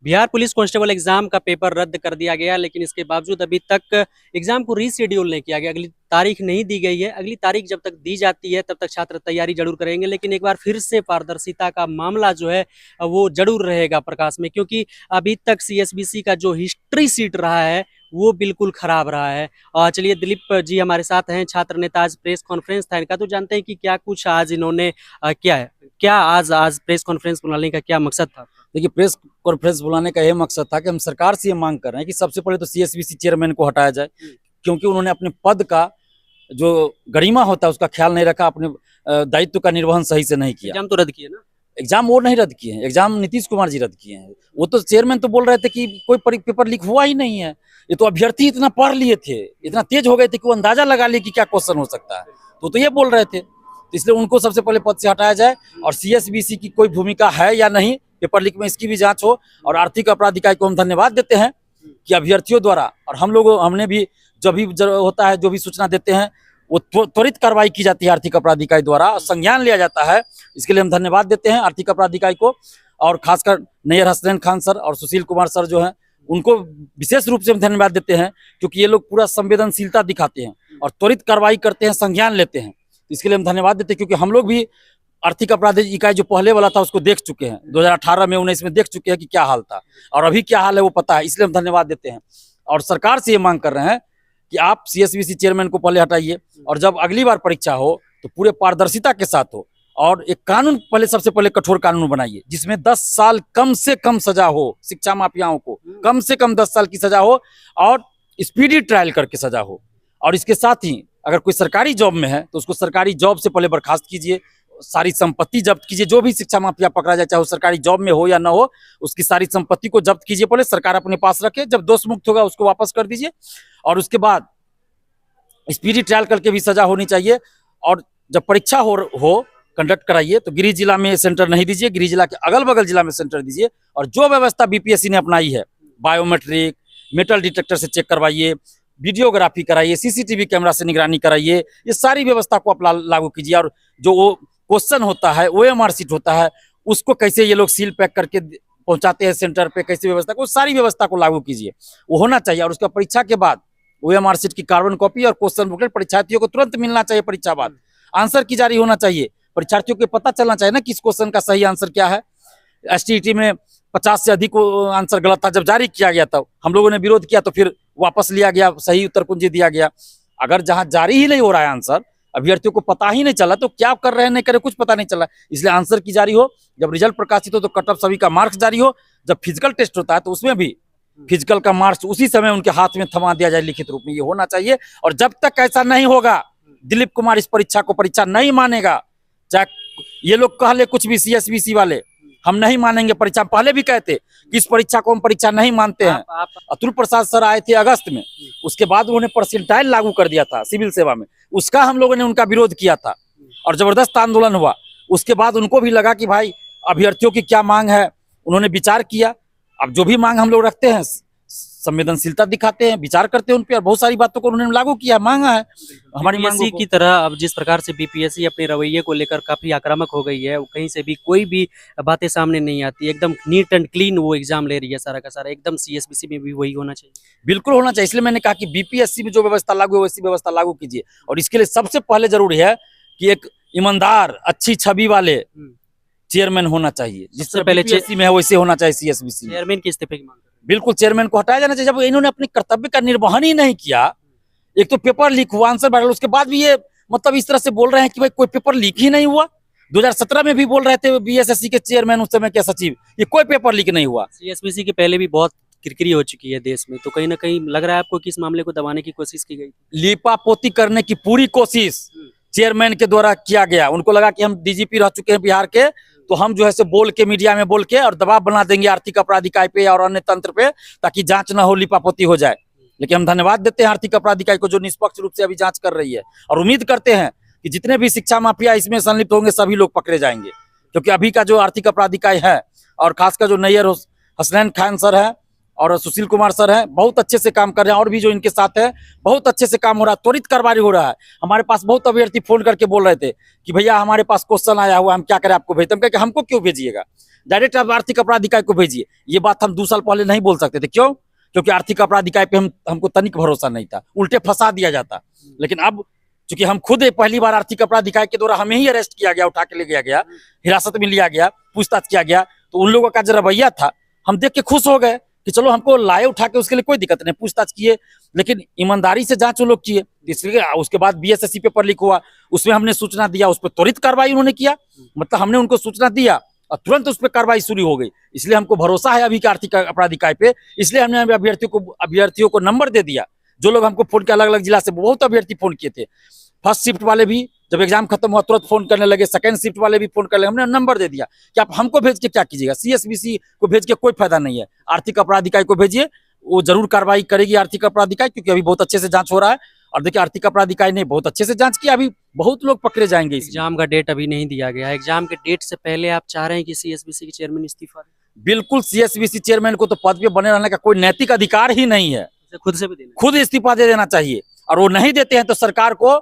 Bihar police constable exam का paper रद्द कर दिया गया, लेकिन इसके बावजूद अभी तक एग्जाम को रीशेड्यूल नहीं किया गया। अगली तारीख नहीं दी गई है। अगली तारीख जब तक दी जाती है तब तक छात्र तैयारी जरूर करेंगे, लेकिन एक बार फिर से पारदर्शिता का मामला जो है वो जरूर रहेगा प्रकाश में, क्योंकि अभी तक सीएसबीसी का जो हिस्ट्री सीट रहा है वो बिल्कुल खराब रहा है। और चलिए, दिलीप जी हमारे साथ हैं, छात्र नेता। आज प्रेस कॉन्फ्रेंस था इनका, तो जानते हैं कि क्या कुछ आज इन्होंने क्या है, क्या आज आज प्रेस कॉन्फ्रेंस बुलाने का क्या मकसद था। देखिए, प्रेस कॉन्फ्रेंस बुलाने का यह मकसद था कि हम सरकार से ये मांग कर रहे हैं कि सबसे पहले तो सीएसबीसी चेयरमैन को हटाया जाए, क्योंकि उन्होंने अपने पद का जो गरिमा होता है उसका ख्याल नहीं रखा, अपने दायित्व का निर्वहन सही से नहीं किया। एग्जाम तो रद्द किए ना। एग्जाम वो नहीं रद्द किए हैं, एग्जाम नीतीश कुमार जी रद्द किए हैं। वो तो चेयरमैन तो बोल रहे थे कि कोई पेपर लीक हुआ ही नहीं है। ये तो अभ्यर्थी इतना पढ़ लिए थे, इतना तेज हो गए थे कि वो अंदाजा लगा लिए कि क्या क्वेश्चन हो सकता है, तो ये बोल रहे थे। तो इसलिए उनको सबसे पहले पद से हटाया जाए, और सीएसबीसी की कोई भूमिका है या नहीं पेपर लीक में, इसकी भी जांच हो। और आर्थिक अपराध इकाई को हम धन्यवाद देते हैं कि अभ्यर्थियों द्वारा, और हमने भी जब भी होता है, जो भी सूचना देते हैं वो त्वरित कार्रवाई की जाती है आर्थिक अपराध इकाई द्वारा, संज्ञान लिया जाता है। इसके लिए हम धन्यवाद देते हैं आर्थिक अपराध इकाई को, और खासकर नैयर हसनैन खान सर और सुशील कुमार सर जो हैं उनको विशेष रूप से हम धन्यवाद देते हैं, क्योंकि ये लोग पूरा संवेदनशीलता दिखाते हैं और त्वरित कार्रवाई करते हैं, संज्ञान लेते हैं। इसके लिए हम धन्यवाद देते हैं, क्योंकि हम लोग भी आर्थिक अपराध इकाई जो पहले वाला था उसको देख चुके हैं, 2018 में 19 में देख चुके हैं कि क्या हाल था, और अभी क्या हाल है वो पता है। इसलिए हम धन्यवाद देते हैं और सरकार से ये मांग कर रहे हैं कि आप सीएसबीसी चेयरमैन को पहले हटाइए, और जब अगली बार परीक्षा हो तो पूरे पारदर्शिता के साथ हो, और एक कानून पहले, सबसे पहले कठोर कानून बनाइए जिसमें 10 साल कम से कम सजा हो, शिक्षा माफियाओं को कम से कम 10 साल की सजा हो, और स्पीडी ट्रायल करके सजा हो। और इसके साथ ही अगर कोई सरकारी जॉब में है तो उसको सरकारी जॉब से पहले बर्खास्त कीजिए, सारी संपत्ति जब्त कीजिए। जो भी शिक्षा माफिया पकड़ा जाए, चाहे वो सरकारी जॉब में हो या ना हो, उसकी सारी संपत्ति को जब्त कीजिए, पहले सरकार अपने पास रखे, जब दोष मुक्त होगा उसको वापस कर दीजिए। और उसके बाद स्पीडी ट्रायल करके भी सजा होनी चाहिए। और जब परीक्षा हो कंडक्ट कराइए तो गृह जिला में सेंटर नहीं दीजिए, गृह जिला के अगल बगल जिला में सेंटर दीजिए। और जो व्यवस्था बीपीएससी ने अपनाई है, बायोमेट्रिक, मेटल डिटेक्टर से चेक करवाइए, वीडियोग्राफी कराइए, सीसीटीवी कैमरा से निगरानी कराइए, ये सारी व्यवस्था को आप लागू कीजिए। और जो वो क्वेश्चन होता है, ओएमआर शीट होता है, उसको कैसे ये लोग सील पैक करके पहुंचाते हैं सेंटर पे, कैसे व्यवस्था को, सारी व्यवस्था को लागू कीजिए, वो होना चाहिए। और उसका परीक्षा के बाद ओएमआर शीट की कार्बन कॉपी और क्वेश्चन बुकलेट परीक्षार्थियों को तुरंत मिलना चाहिए। परीक्षा बाद आंसर की जारी होना चाहिए, परीक्षार्थियों को पता चलना चाहिए ना किस क्वेश्चन का सही आंसर क्या है। एसटीईटी में 50 से अधिक आंसर गलत था, जब जारी किया गया तब हम लोगों ने विरोध किया, तो फिर वापस लिया गया, सही उत्तर कुंजी दिया गया। अगर जहां जारी ही नहीं हो रहा है आंसर, अभ्यर्थियों को पता ही नहीं चला, तो क्या कर रहे हैं नहीं करे कुछ पता नहीं चला। इसलिए आंसर की जारी हो, जब रिजल्ट प्रकाशित हो तो कट ऑफ सभी का मार्क्स जारी हो, जब फिजिकल टेस्ट होता है तो उसमें भी फिजिकल का मार्क्स उसी समय उनके हाथ में थमा दिया जाए लिखित रूप में, ये होना चाहिए। और जब तक ऐसा नहीं होगा, दिलीप कुमार इस परीक्षा को परीक्षा नहीं मानेगा। चाहे ये लोग कह ले कुछ भी, सीएसबीसी वाले, हम नहीं मानेंगे परीक्षा। पहले भी कहते कि इस परीक्षा को हम परीक्षा नहीं मानते हैं। अतुल प्रसाद सर आए थे अगस्त में, उसके बाद उन्होंने परसेंटाइल लागू कर दिया था सिविल सेवा में, उसका हम लोगों ने उनका विरोध किया था और जबरदस्त आंदोलन हुआ। उसके बाद उनको भी लगा कि भाई अभ्यर्थियों की क्या मांग है, उन्होंने विचार किया। अब जो भी मांग हम लोग रखते हैं, संवेदनशीलता दिखाते हैं, विचार करते हैं उन पर, और बहुत सारी बातों को उन्होंने लागू किया, मांगा है हमारी मांगों की तरह। अब जिस प्रकार से बीपीएससी अपने रवैये को लेकर काफी आक्रामक हो गई है, कहीं से भी कोई भी बातें सामने नहीं आती, एकदम नीट एंड क्लीन वो एग्जाम ले रही है सारा का सारा, एकदम सीएसबीसी में भी वही होना चाहिए। बिल्कुल होना चाहिए। इसलिए मैंने कहा कि बीपीएससी में जो व्यवस्था लागू है वैसी व्यवस्था लागू कीजिए। और इसके लिए सबसे पहले जरूरी है कि एक ईमानदार, अच्छी छवि वाले चेयरमैन होना चाहिए, जिससे पहले बीपीएससी में है वैसे होना चाहिए सीएसबीसी। चेयरमैन के इस्तीफे की मांग, बिल्कुल चेयरमैन को हटाया जाना चाहिए। जब इन्होंने अपने कर्तव्य का निर्वहन ही नहीं किया, एक तो पेपर लीक हुआ, आंसर वायरल, उसके बाद भी ये मतलब इस तरह से बोल रहे हैं कि भाई कोई पेपर लीक ही नहीं हुआ। 2017 में भी बोल रहे थे बीएसएससी के चेयरमैन, उस समय के सचिव, ये कोई पेपर लीक नहीं हुआ। सीएसबीसी के पहले भी बहुत किरकिरी हो चुकी है देश में, तो कहीं ना कहीं लग रहा है आपको कि इस मामले को दबाने की कोशिश की गई, लीपापोती करने की पूरी कोशिश चेयरमैन के द्वारा किया गया। उनको लगा कि हम डीजीपी रह चुके हैं बिहार के, तो हम जो है से बोल के, मीडिया में बोल के और दबाव बना देंगे आर्थिक अपराध इकाई पे और अन्य तंत्र पे, ताकि जांच ना हो, लिपापोती हो जाए। लेकिन हम धन्यवाद देते हैं आर्थिक अपराध इकाई को, जो निष्पक्ष रूप से अभी जांच कर रही है, और उम्मीद करते हैं कि जितने भी शिक्षा माफिया इसमें संलिप्त होंगे सभी लोग पकड़े जाएंगे। क्योंकि अभी का जो आर्थिक अपराध इकाई है, और खासकर जो नैयर हसनैन खान सर है और सुशील कुमार सर हैं, बहुत अच्छे से काम कर रहे हैं, और भी जो इनके साथ है बहुत अच्छे से काम हो रहा है, त्वरित कार्रवाई हो रहा है। हमारे पास बहुत अभ्यर्थी फोन करके बोल रहे थे कि भैया हमारे पास क्वेश्चन आया हुआ, हम क्या करें आपको भेजते, हम कहे कि हमको क्यों भेजिएगा, डायरेक्ट आप आर्थिक अपराध इकाई को भेजिए। ये बात हम 2 साल पहले नहीं बोल सकते थे, क्यों? क्योंकि आर्थिक अपराध इकाई पे हमको तनिक भरोसा नहीं था, उल्टे फंसा दिया जाता। लेकिन अब चूंकि हम खुद पहली बार आर्थिक अपराध इकाई के द्वारा हमें ही अरेस्ट किया गया, उठा के ले गया गया, हिरासत में लिया गया, पूछताछ किया गया, तो उन लोगों का जो रवैया था हम देख के खुश हो गए कि चलो हमको लाए उठा के, उसके लिए कोई दिक्कत नहीं, पूछताछ किए, लेकिन ईमानदारी से जांच वो लोग किए। इसलिए उसके बाद बीएसएससी पेपर लीक हुआ, उसमें हमने सूचना दिया, उस पर त्वरित कार्रवाई उन्होंने किया, मतलब हमने उनको सूचना दिया और तुरंत उस पर कार्रवाई शुरू हो गई। इसलिए हमको भरोसा है अभी के आर्थिक अपराध इकाई पे, इसलिए हमने अभ्यर्थियों को नंबर दे दिया। जो लोग हमको फोन किया अलग अलग जिला से, बहुत अभ्यर्थी फोन किए थे। फर्स्ट शिफ्ट वाले भी जब एग्जाम खत्म हुआ तुरंत फोन करने लगे, सेकंड शिफ्ट वाले भी फोन करने लगे। हमने नंबर दे दिया कि आप हमको भेज के क्या कीजिएगा, सीएसबीसी को भेज के कोई फायदा नहीं है, आर्थिक अपराध इकाई को भेजिए, वो जरूर कार्रवाई करेगी आर्थिक अपराध इकाई, क्योंकि अभी बहुत अच्छे से जांच हो रहा है। और देखिए आर्थिक अपराध इकाई ने बहुत अच्छे से जांच किया, अभी बहुत लोग पकड़े जाएंगे। एग्जाम का डेट अभी नहीं दिया गया है, एग्जाम के डेट से पहले आप चाह रहे हैं कि सीएसबीसी के चेयरमैन इस्तीफा दें? बिल्कुल, सीएसबीसी चेयरमैन को तो पद पे बने रहने का कोई नैतिक अधिकार ही नहीं है, खुद से भी देना, खुद इस्तीफा दे देना चाहिए। और वो नहीं देते हैं तो सरकार को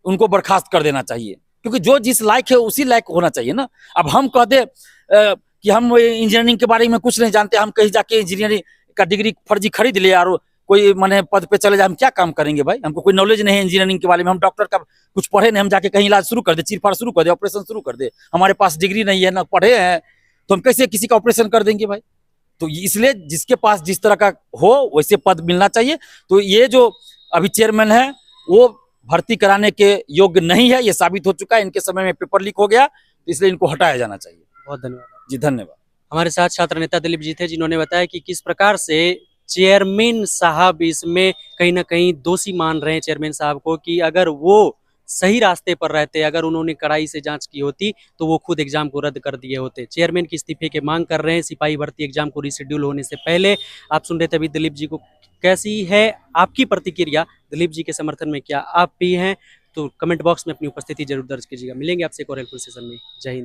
उनको बर्खास्त कर देना चाहिए, क्योंकि जो जिस लायक है उसी लायक होना चाहिए ना। अब हम कह दे कि हम इंजीनियरिंग के बारे में कुछ नहीं जानते, हम कहीं जाके इंजीनियरिंग का डिग्री फर्जी खरीद लिया और कोई माने पद पे चले जाए, हम क्या काम करेंगे भाई? हमको कोई नॉलेज नहीं है इंजीनियरिंग के बारे में, हम डॉक्टर का कुछ पढ़े नहीं, हम जाके कहीं इलाज शुरू कर दे, चीरफाड़ शुरू कर दे, ऑपरेशन शुरू कर दे, हमारे पास डिग्री नहीं है ना पढ़े हैं, तो हम कैसे किसी का ऑपरेशन कर देंगे भाई? तो इसलिए जिसके पास जिस तरह का हो वैसे पद मिलना चाहिए। तो ये जो अभी चेयरमैन है वो भर्ती कराने के योग्य नहीं है, ये साबित हो चुका है, इनके समय में पेपर लीक हो गया, तो इसलिए इनको हटाया जाना चाहिए। बहुत धन्यवाद जी धन्यवाद। हमारे साथ छात्र नेता दिलीप जी थे, जिन्होंने बताया कि किस प्रकार से चेयरमैन साहब इसमें कहीं ना कहीं दोषी मान रहे हैं चेयरमैन साहब को, कि अगर वो सही रास्ते पर रहते, अगर उन्होंने कड़ाई से जांच की होती तो वो खुद एग्जाम को रद्द कर दिए होते। चेयरमैन की इस्तीफे की मांग कर रहे हैं सिपाही भर्ती एग्जाम को रिशेड्यूल होने से पहले। आप सुन रहे थे अभी दिलीप जी को। कैसी है आपकी प्रतिक्रिया दिलीप जी के समर्थन में? क्या आप भी हैं? तो कमेंट बॉक्स में अपनी उपस्थिति जरूर दर्ज कीजिएगा। मिलेंगे आपसे एक और हेल्पफुल सेशन में। जय हिंद।